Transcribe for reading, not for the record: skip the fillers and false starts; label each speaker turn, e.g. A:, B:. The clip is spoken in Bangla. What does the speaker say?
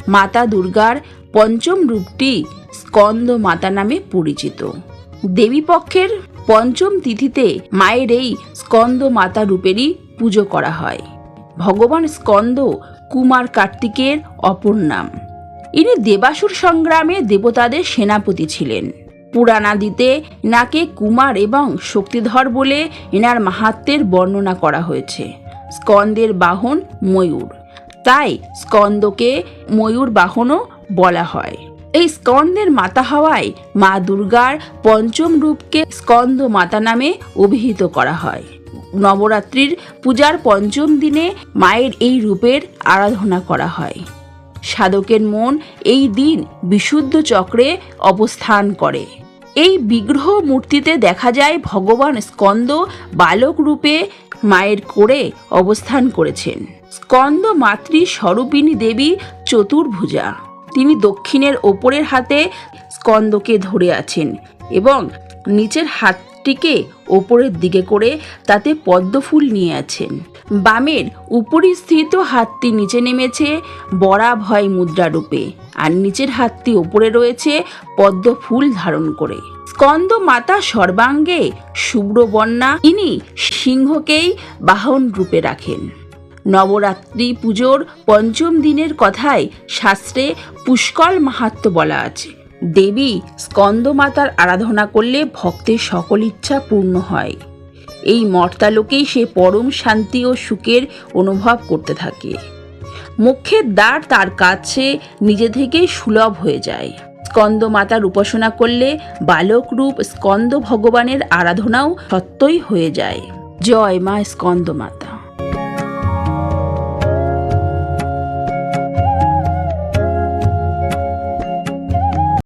A: মাতা দুর্গার পঞ্চম রূপটি স্কন্দ মাতা নামে পরিচিত। দেবীপক্ষের পঞ্চম তিথিতে মায়ের এই স্কন্দ মাতা রূপেরই পুজো করা হয়। ভগবান স্কন্দ কুমার কার্তিকের অপর নাম। ইনি দেবাসুর সংগ্রামে দেবতাদের সেনাপতি ছিলেন। পুরাণাদিতে এনাকে কুমার এবং শক্তিধর বলে এনার মাহাত্ম্যের বর্ণনা করা হয়েছে। স্কন্দের বাহন ময়ূর, তাই স্কন্দকে ময়ূর বাহনও বলা হয়। এই স্কন্দের মাতা হওয়ায় মা দুর্গার পঞ্চম রূপকে স্কন্দ মাতা নামে অভিহিত করা হয়। নবরাত্রির পূজার পঞ্চম দিনে মায়ের এই রূপের আরাধনা করা হয়। সাধকের মন এই দিন বিশুদ্ধ চক্রে অবস্থান করে। এই বিগ্রহ মূর্তিতে দেখা যায় ভগবান স্কন্দ বালক রূপে মায়ের কোলে অবস্থান করেছেন। স্কন্দ মাতৃ স্বরূপিণী দেবী চতুর্ভুজা। তিনি দক্ষিণের ওপরের হাতে স্কন্দকে ধরে আছেন এবং নিচের হাতটিকে ওপরের দিকে করে তাতে পদ্মফুল নিয়ে আছেন। বামের উপরিস্থিত হাতটি নিচে নেমেছে বরাভয় মুদ্রা রূপে, আর নিচের হাতটি ওপরে রয়েছে পদ্ম ফুল ধারণ করে। স্কন্দ মাতা সর্বাঙ্গে শুভ্রবর্ণা, ইনি সিংহকেই বাহন রূপে রাখেন। নবরাত্রি পুজোর পঞ্চম দিনের কথায় শাস্ত্রে পুষ্কল মাহাত্ম্য বলা আছে। দেবী স্কন্দ মাতার আরাধনা করলে ভক্তের সকল ইচ্ছা পূর্ণ হয়। এই মর্তালোকেই সে পরম শান্তি ও সুখের অনুভব করতে থাকে। মোক্ষের দ্বার তার কাছে নিজে থেকেই সুলভ হয়ে যায়। স্কন্দ মাতার উপাসনা করলে বালক রূপ স্কন্দ ভগবানের আরাধনাও সত্যই হয়ে যায়। জয় মা স্কন্দ মাতা।